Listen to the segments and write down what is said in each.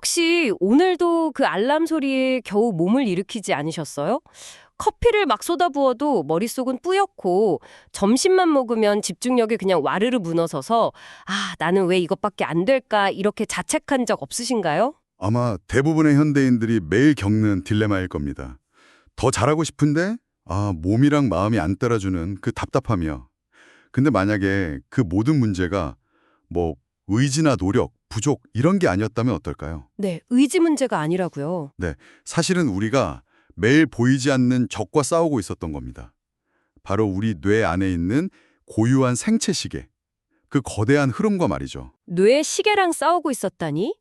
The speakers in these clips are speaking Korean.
혹시 오늘도 그 알람 소리에 겨우 몸을 일으키지 않으셨어요? 커피를 막 쏟아부어도 머릿속은 뿌옇고 점심만 먹으면 집중력이 그냥 와르르 무너져서 나는 왜 이것밖에 안 될까 이렇게 자책한 적 없으신가요? 아마 대부분의 현대인들이 매일 겪는 딜레마일 겁니다. 더 잘하고 싶은데 몸이랑 마음이 안 따라주는 그 답답함이요. 근데 만약에 그 모든 문제가 뭐 의지나 노력, 부족 이런 게 아니었다면 어떨까요? 네, 의지 문제가 아니라고요. 네, 사실은 우리가 매일 보이지 않는 적과 싸우고 있었던 겁니다. 바로 우리 뇌 안에 있는 고유한 생체 시계, 그 거대한 흐름과 말이죠. 뇌의 시계랑 싸우고 있었다니?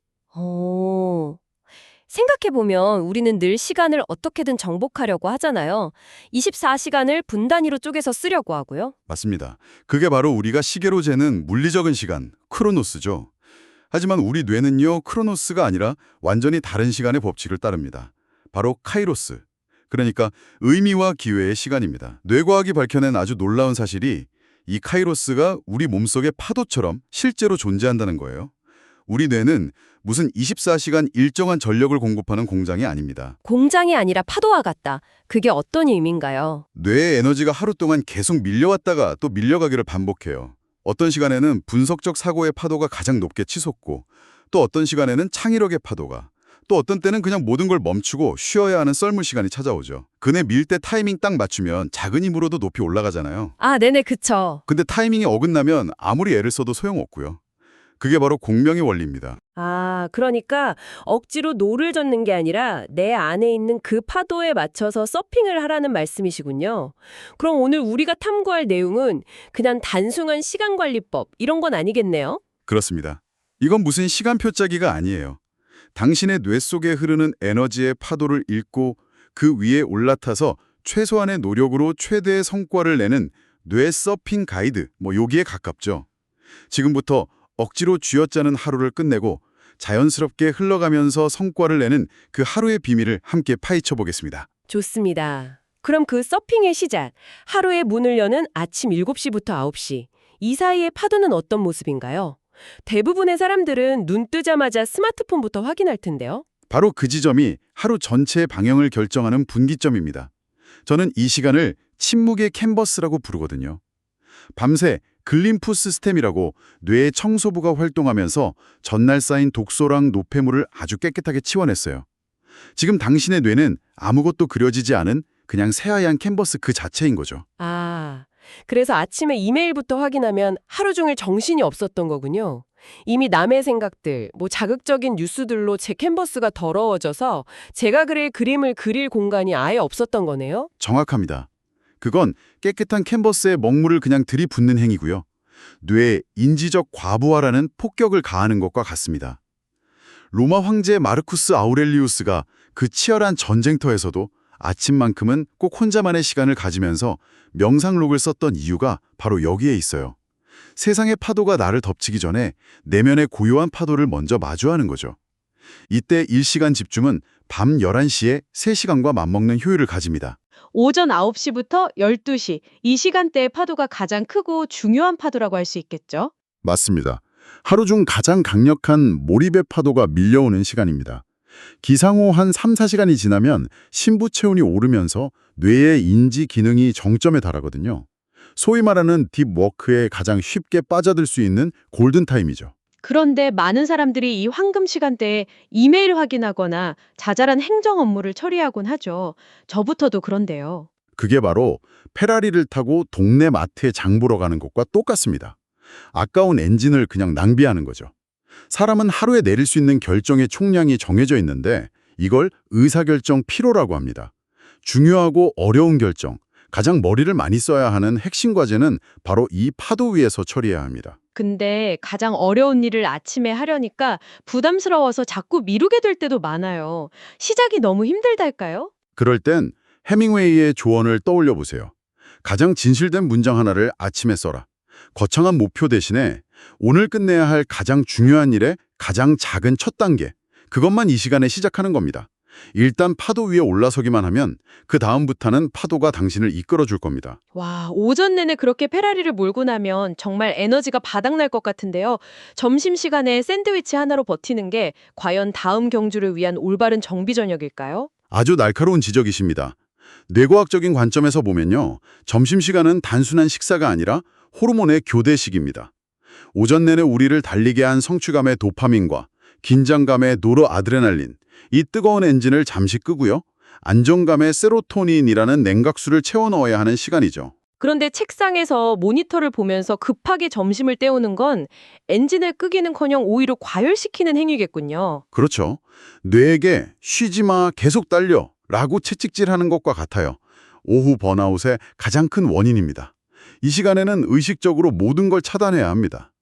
생각해보면 우리는 늘 시간을 어떻게든 정복하려고 하잖아요. 24시간을 분 단위로 쪼개서 쓰려고 하고요. 맞습니다. 그게 바로 우리가 시계로 재는 물리적인 시간, 크로노스죠. 하지만 우리 뇌는요, 크로노스가 아니라 완전히 다른 시간의 법칙을 따릅니다. 바로 카이로스. 그러니까 의미와 기회의 시간입니다. 뇌과학이 밝혀낸 아주 놀라운 사실이 이 카이로스가 우리 몸속의 파도처럼 실제로 존재한다는 거예요. 우리 뇌는 무슨 24시간 일정한 전력을 공급하는 공장이 아닙니다. 공장이 아니라 파도와 같다. 그게 어떤 의미인가요? 뇌의 에너지가 하루 동안 계속 밀려왔다가 또 밀려가기를 반복해요. 어떤 시간에는 분석적 사고의 파도가 가장 높게 치솟고 또 어떤 시간에는 창의력의 파도가 또 어떤 때는 그냥 모든 걸 멈추고 쉬어야 하는 썰물 시간이 찾아오죠. 그네 밀 때 타이밍 딱 맞추면 작은 힘으로도 높이 올라가잖아요. 네네, 그쵸. 근데 타이밍이 어긋나면 아무리 애를 써도 소용없고요. 그게 바로 공명의 원리입니다. 그러니까 억지로 노를 젓는 게 아니라 내 안에 있는 그 파도에 맞춰서 서핑을 하라는 말씀이시군요. 그럼 오늘 우리가 탐구할 내용은 그냥 단순한 시간관리법 이런 건 아니겠네요? 그렇습니다. 이건 무슨 시간표 짜기가 아니에요. 당신의 뇌 속에 흐르는 에너지의 파도를 읽고 그 위에 올라타서 최소한의 노력으로 최대의 성과를 내는 뇌 서핑 가이드, 여기에 가깝죠. 지금부터 억지로 쥐어짜는 하루를 끝내고 자연스럽게 흘러가면서 성과를 내는 그 하루의 비밀을 함께 파헤쳐 보겠습니다. 좋습니다. 그럼 그 서핑의 시작, 하루의 문을 여는 아침 7시부터 9시. 이 사이의 파도는 어떤 모습인가요? 대부분의 사람들은 눈 뜨자마자 스마트폰부터 확인할 텐데요. 바로 그 지점이 하루 전체의 방향을 결정하는 분기점입니다. 저는 이 시간을 침묵의 캔버스라고 부르거든요. 밤새 글림프 시스템이라고 뇌의 청소부가 활동하면서 전날 쌓인 독소랑 노폐물을 아주 깨끗하게 치워냈어요. 지금 당신의 뇌는 아무것도 그려지지 않은 그냥 새하얀 캔버스 그 자체인 거죠. 그래서 아침에 이메일부터 확인하면 하루 종일 정신이 없었던 거군요. 이미 남의 생각들, 자극적인 뉴스들로 제 캔버스가 더러워져서 제가 그릴 그림을 그릴 공간이 아예 없었던 거네요? 정확합니다. 그건 깨끗한 캔버스에 먹물을 그냥 들이붓는 행위고요. 뇌에 인지적 과부하라는 폭격을 가하는 것과 같습니다. 로마 황제 마르쿠스 아우렐리우스가 그 치열한 전쟁터에서도 아침만큼은 꼭 혼자만의 시간을 가지면서 명상록을 썼던 이유가 바로 여기에 있어요. 세상의 파도가 나를 덮치기 전에 내면의 고요한 파도를 먼저 마주하는 거죠. 이때 1시간 집중은 밤 11시에 3시간과 맞먹는 효율을 가집니다. 오전 9시부터 12시, 이 시간대의 파도가 가장 크고 중요한 파도라고 할 수 있겠죠? 맞습니다. 하루 중 가장 강력한 몰입의 파도가 밀려오는 시간입니다. 기상 후 한 3, 4시간이 지나면 심부 체온이 오르면서 뇌의 인지 기능이 정점에 달하거든요. 소위 말하는 딥워크에 가장 쉽게 빠져들 수 있는 골든타임이죠. 그런데 많은 사람들이 이 황금 시간대에 이메일 확인하거나 자잘한 행정 업무를 처리하곤 하죠. 저부터도 그런데요. 그게 바로 페라리를 타고 동네 마트에 장 보러 가는 것과 똑같습니다. 아까운 엔진을 그냥 낭비하는 거죠. 사람은 하루에 내릴 수 있는 결정의 총량이 정해져 있는데 이걸 의사결정 피로라고 합니다. 중요하고 어려운 결정, 가장 머리를 많이 써야 하는 핵심 과제는 바로 이 파도 위에서 처리해야 합니다. 근데 가장 어려운 일을 아침에 하려니까 부담스러워서 자꾸 미루게 될 때도 많아요. 시작이 너무 힘들달까요? 그럴 땐 해밍웨이의 조언을 떠올려 보세요. 가장 진실된 문장 하나를 아침에 써라. 거창한 목표 대신에 오늘 끝내야 할 가장 중요한 일의 가장 작은 첫 단계, 그것만 이 시간에 시작하는 겁니다. 일단 파도 위에 올라서기만 하면 그 다음부터는 파도가 당신을 이끌어줄 겁니다. 와, 오전 내내 그렇게 페라리를 몰고 나면 정말 에너지가 바닥날 것 같은데요. 점심시간에 샌드위치 하나로 버티는 게 과연 다음 경주를 위한 올바른 정비 전략일까요? 아주 날카로운 지적이십니다. 뇌과학적인 관점에서 보면요. 점심시간은 단순한 식사가 아니라 호르몬의 교대식입니다. 오전 내내 우리를 달리게 한 성취감의 도파민과 긴장감의 노르아드레날린, 이 뜨거운 엔진을 잠시 끄고요. 안정감의 세로토닌이라는 냉각수를 채워 넣어야 하는 시간이죠. 그런데 책상에서 모니터를 보면서 급하게 점심을 때우는 건 엔진을 끄기는커녕 오히려 과열시키는 행위겠군요. 그렇죠. 뇌에게 쉬지 마, 계속 달려 라고 채찍질하는 것과 같아요. 오후 번아웃의 가장 큰 원인입니다. 이 시간에는 의식적으로 모든 걸 차단해야 합니다.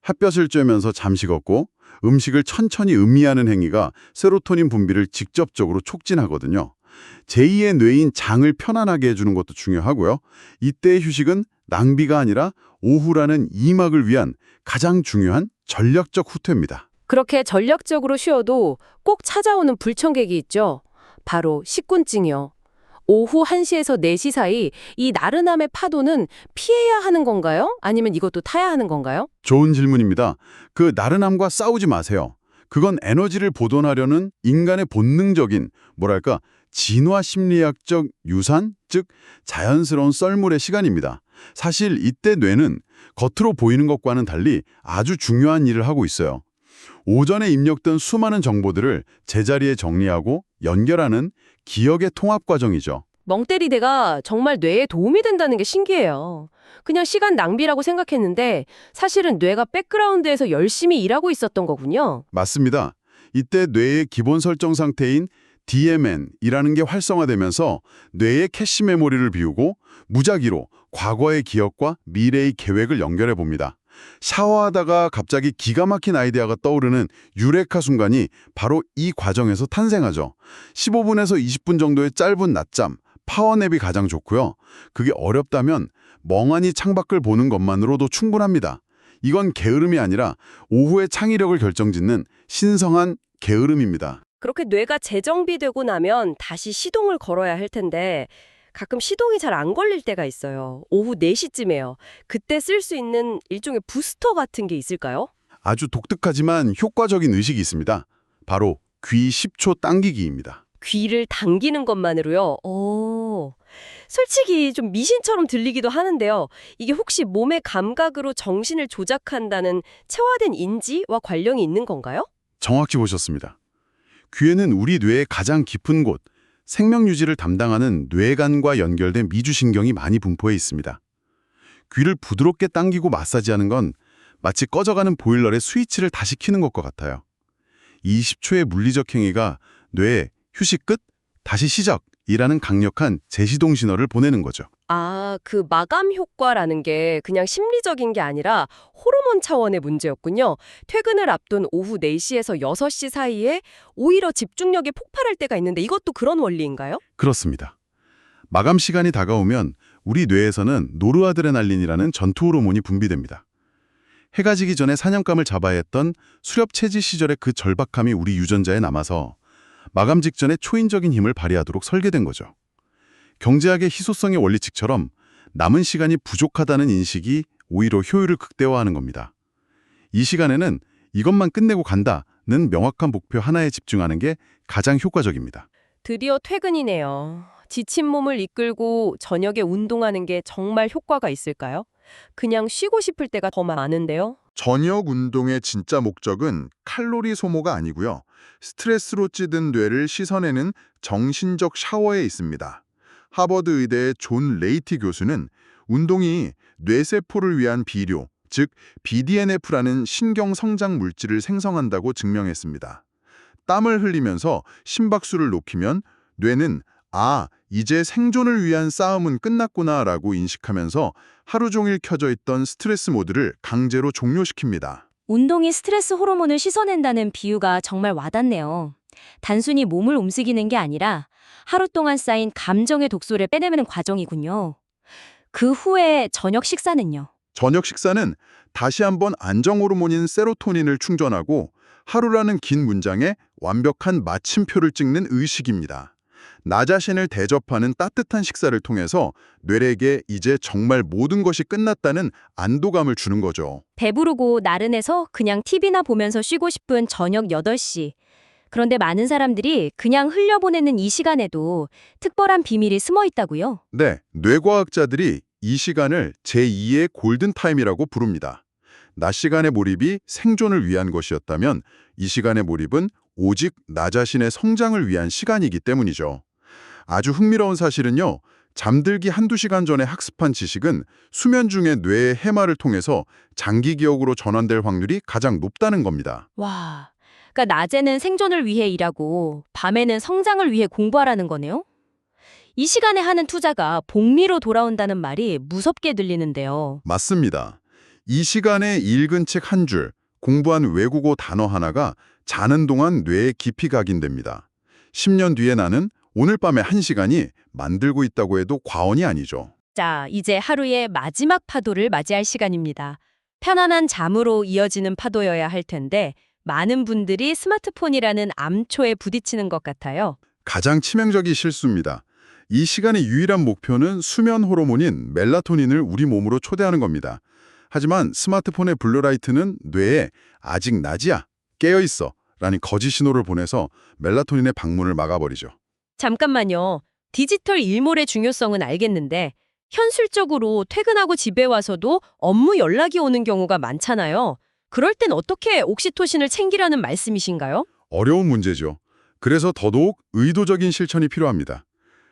햇볕을 쬐면서 잠시 걷고 음식을 천천히 음미하는 행위가 세로토닌 분비를 직접적으로 촉진하거든요. 제2의 뇌인 장을 편안하게 해주는 것도 중요하고요. 이때의 휴식은 낭비가 아니라 오후라는 이막을 위한 가장 중요한 전략적 후퇴입니다. 그렇게 전략적으로 쉬어도 꼭 찾아오는 불청객이 있죠. 바로 식곤증이요. 오후 1시에서 4시 사이 이 나른함의 파도는 피해야 하는 건가요? 아니면 이것도 타야 하는 건가요? 좋은 질문입니다. 그 나른함과 싸우지 마세요. 그건 에너지를 보존하려는 인간의 본능적인, 뭐랄까, 진화 심리학적 유산, 즉 자연스러운 썰물의 시간입니다. 사실 이때 뇌는 겉으로 보이는 것과는 달리 아주 중요한 일을 하고 있어요. 오전에 입력된 수많은 정보들을 제자리에 정리하고 연결하는 기억의 통합 과정이죠. 멍때리대가 정말 뇌에 도움이 된다는 게 신기해요. 그냥 시간 낭비라고 생각했는데 사실은 뇌가 백그라운드에서 열심히 일하고 있었던 거군요. 맞습니다. 이때 뇌의 기본 설정 상태인 DMN이라는 게 활성화되면서 뇌의 캐시 메모리를 비우고 무작위로 과거의 기억과 미래의 계획을 연결해 봅니다. 샤워하다가 갑자기 기가 막힌 아이디어가 떠오르는 유레카 순간이 바로 이 과정에서 탄생하죠. 15분에서 20분 정도의 짧은 낮잠, 파워냅이 가장 좋고요. 그게 어렵다면 멍하니 창밖을 보는 것만으로도 충분합니다. 이건 게으름이 아니라 오후의 창의력을 결정짓는 신성한 게으름입니다. 그렇게 뇌가 재정비되고 나면 다시 시동을 걸어야 할 텐데 가끔 시동이 잘 안 걸릴 때가 있어요. 오후 4시쯤에요. 그때 쓸 수 있는 일종의 부스터 같은 게 있을까요? 아주 독특하지만 효과적인 의식이 있습니다. 바로 귀 10초 당기기입니다. 귀를 당기는 것만으로요. 솔직히 좀 미신처럼 들리기도 하는데요. 이게 혹시 몸의 감각으로 정신을 조작한다는 체화된 인지와 관련이 있는 건가요? 정확히 보셨습니다. 귀에는 우리 뇌의 가장 깊은 곳, 생명 유지를 담당하는 뇌간과 연결된 미주신경이 많이 분포해 있습니다. 귀를 부드럽게 당기고 마사지하는 건 마치 꺼져가는 보일러의 스위치를 다시 켜는 것과 같아요. 이 10초의 물리적 행위가 뇌에 휴식 끝, 다시 시작이라는 강력한 재시동 신호를 보내는 거죠. 그 마감 효과라는 게 그냥 심리적인 게 아니라 호르몬 차원의 문제였군요. 퇴근을 앞둔 오후 4시에서 6시 사이에 오히려 집중력이 폭발할 때가 있는데 이것도 그런 원리인가요? 그렇습니다. 마감 시간이 다가오면 우리 뇌에서는 노르아드레날린이라는 전투 호르몬이 분비됩니다. 해가 지기 전에 사냥감을 잡아야 했던 수렵채지 시절의 그 절박함이 우리 유전자에 남아서 마감 직전에 초인적인 힘을 발휘하도록 설계된 거죠. 경제학의 희소성의 원리칙처럼 남은 시간이 부족하다는 인식이 오히려 효율을 극대화하는 겁니다. 이 시간에는 이것만 끝내고 간다는 명확한 목표 하나에 집중하는 게 가장 효과적입니다. 드디어 퇴근이네요. 지친 몸을 이끌고 저녁에 운동하는 게 정말 효과가 있을까요? 그냥 쉬고 싶을 때가 더 많은데요. 저녁 운동의 진짜 목적은 칼로리 소모가 아니고요. 스트레스로 찌든 뇌를 씻어내는 정신적 샤워에 있습니다. 하버드 의대의 존 레이티 교수는 운동이 뇌세포를 위한 비료, 즉 BDNF라는 신경 성장 물질을 생성한다고 증명했습니다. 땀을 흘리면서 심박수를 높이면 뇌는 이제 생존을 위한 싸움은 끝났구나라고 인식하면서 하루 종일 켜져 있던 스트레스 모드를 강제로 종료시킵니다. 운동이 스트레스 호르몬을 씻어낸다는 비유가 정말 와닿네요. 단순히 몸을 움직이는 게 아니라 하루 동안 쌓인 감정의 독소를 빼내는 과정이군요. 그 후에 저녁 식사는요? 저녁 식사는 다시 한번 안정 호르몬인 세로토닌을 충전하고 하루라는 긴 문장에 완벽한 마침표를 찍는 의식입니다. 나 자신을 대접하는 따뜻한 식사를 통해서 뇌에게 이제 정말 모든 것이 끝났다는 안도감을 주는 거죠. 배부르고 나른해서 그냥 TV나 보면서 쉬고 싶은 저녁 8시. 그런데 많은 사람들이 그냥 흘려보내는 이 시간에도 특별한 비밀이 숨어 있다고요. 네, 뇌과학자들이 이 시간을 제2의 골든타임이라고 부릅니다. 낮 시간의 몰입이 생존을 위한 것이었다면 이 시간의 몰입은 오직 나 자신의 성장을 위한 시간이기 때문이죠. 아주 흥미로운 사실은요. 잠들기 한두 시간 전에 학습한 지식은 수면 중에 뇌의 해마를 통해서 장기 기억으로 전환될 확률이 가장 높다는 겁니다. 와, 그러니까 낮에는 생존을 위해 일하고 밤에는 성장을 위해 공부하라는 거네요? 이 시간에 하는 투자가 복리로 돌아온다는 말이 무섭게 들리는데요. 맞습니다. 이 시간에 읽은 책 한 줄, 공부한 외국어 단어 하나가 자는 동안 뇌에 깊이 각인됩니다. 10년 뒤에 나는 오늘 밤에 1시간이 만들고 있다고 해도 과언이 아니죠. 자, 이제 하루의 마지막 파도를 맞이할 시간입니다. 편안한 잠으로 이어지는 파도여야 할 텐데 많은 분들이 스마트폰이라는 암초에 부딪히는 것 같아요. 가장 치명적인 실수입니다. 이 시간의 유일한 목표는 수면 호르몬인 멜라토닌을 우리 몸으로 초대하는 겁니다. 하지만 스마트폰의 블루라이트는 뇌에 아직 낮이야, 깨어있어 라는 거짓 신호를 보내서 멜라토닌의 방문을 막아버리죠. 잠깐만요. 디지털 일몰의 중요성은 알겠는데 현실적으로 퇴근하고 집에 와서도 업무 연락이 오는 경우가 많잖아요. 그럴 땐 어떻게 옥시토신을 챙기라는 말씀이신가요? 어려운 문제죠. 그래서 더더욱 의도적인 실천이 필요합니다.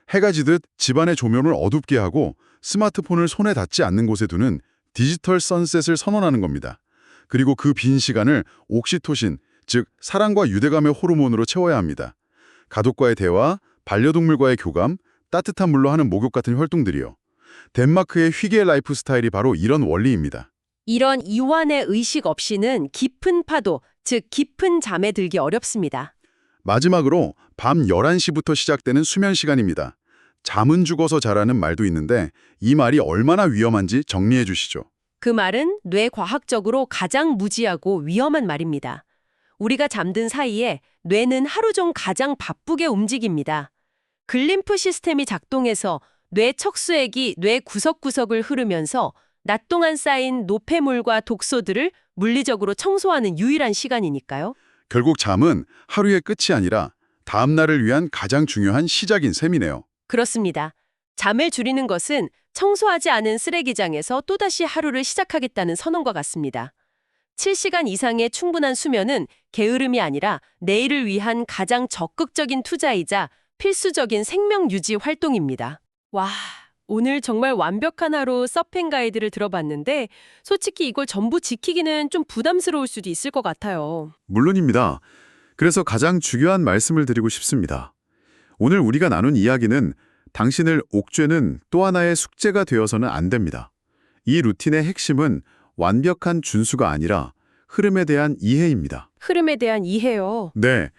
해가 지듯 집안의 조명을 어둡게 하고 스마트폰을 손에 닿지 않는 곳에 두는 디지털 선셋을 선언하는 겁니다. 그리고 그 빈 시간을 옥시토신, 즉 사랑과 유대감의 호르몬으로 채워야 합니다. 가족과의 대화, 반려동물과의 교감, 따뜻한 물로 하는 목욕 같은 활동들이요. 덴마크의 휘게 라이프 스타일이 바로 이런 원리입니다. 이런 이완의 의식 없이는 깊은 파도, 즉 깊은 잠에 들기 어렵습니다. 마지막으로 밤 11시부터 시작되는 수면 시간입니다. 잠은 죽어서 자라는 말도 있는데 이 말이 얼마나 위험한지 정리해 주시죠. 그 말은 뇌과학적으로 가장 무지하고 위험한 말입니다. 우리가 잠든 사이에 뇌는 하루 중 가장 바쁘게 움직입니다. 글림프 시스템이 작동해서 뇌 척수액이 뇌 구석구석을 흐르면서 낮 동안 쌓인 노폐물과 독소들을 물리적으로 청소하는 유일한 시간이니까요. 결국 잠은 하루의 끝이 아니라 다음 날을 위한 가장 중요한 시작인 셈이네요. 그렇습니다. 잠을 줄이는 것은 청소하지 않은 쓰레기장에서 또다시 하루를 시작하겠다는 선언과 같습니다. 7시간 이상의 충분한 수면은 게으름이 아니라 내일을 위한 가장 적극적인 투자이자 필수적인 생명 유지 활동입니다. 와, 오늘 정말 완벽한 하루 서핑 가이드를 들어봤는데 솔직히 이걸 전부 지키기는 좀 부담스러울 수도 있을 것 같아요. 물론입니다. 그래서 가장 중요한 말씀을 드리고 싶습니다. 오늘 우리가 나눈 이야기는 당신을 옥죄는 또 하나의 숙제가 되어서는 안 됩니다. 이 루틴의 핵심은 완벽한 준수가 아니라 흐름에 대한 이해입니다. 흐름에 대한 이해요. 네,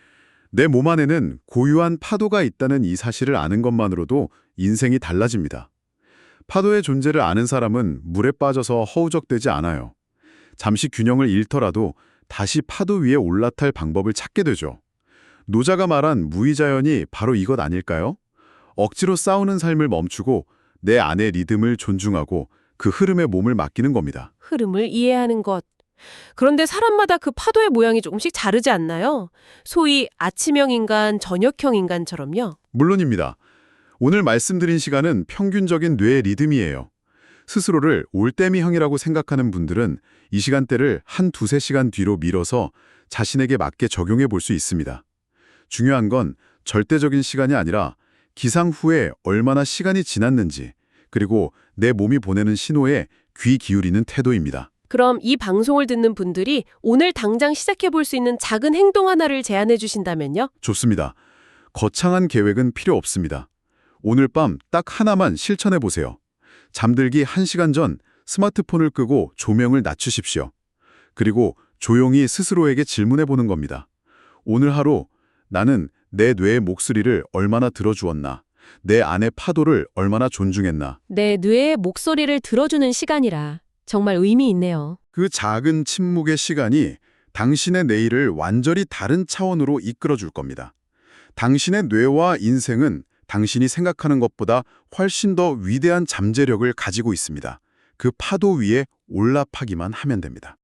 내 몸 안에는 고유한 파도가 있다는 이 사실을 아는 것만으로도 인생이 달라집니다. 파도의 존재를 아는 사람은 물에 빠져서 허우적대지 않아요. 잠시 균형을 잃더라도 다시 파도 위에 올라탈 방법을 찾게 되죠. 노자가 말한 무의자연이 바로 이것 아닐까요? 억지로 싸우는 삶을 멈추고 내 안의 리듬을 존중하고 그 흐름에 몸을 맡기는 겁니다. 흐름을 이해하는 것. 그런데 사람마다 그 파도의 모양이 조금씩 다르지 않나요? 소위 아침형 인간, 저녁형 인간처럼요. 물론입니다. 오늘 말씀드린 시간은 평균적인 뇌의 리듬이에요. 스스로를 올빼미형이라고 생각하는 분들은 이 시간대를 한 두세 시간 뒤로 미뤄서 자신에게 맞게 적용해 볼 수 있습니다. 중요한 건 절대적인 시간이 아니라 기상 후에 얼마나 시간이 지났는지, 그리고 내 몸이 보내는 신호에 귀 기울이는 태도입니다. 그럼 이 방송을 듣는 분들이 오늘 당장 시작해 볼 수 있는 작은 행동 하나를 제안해 주신다면요? 좋습니다. 거창한 계획은 필요 없습니다. 오늘 밤 딱 하나만 실천해 보세요. 잠들기 1시간 전 스마트폰을 끄고 조명을 낮추십시오. 그리고 조용히 스스로에게 질문해 보는 겁니다. 오늘 하루 나는 내 뇌의 목소리를 얼마나 들어주었나? 내 안의 파도를 얼마나 존중했나? 내 뇌의 목소리를 들어주는 시간이라 정말 의미 있네요. 그 작은 침묵의 시간이 당신의 내일을 완전히 다른 차원으로 이끌어 줄 겁니다. 당신의 뇌와 인생은 당신이 생각하는 것보다 훨씬 더 위대한 잠재력을 가지고 있습니다. 그 파도 위에 올라파기만 하면 됩니다.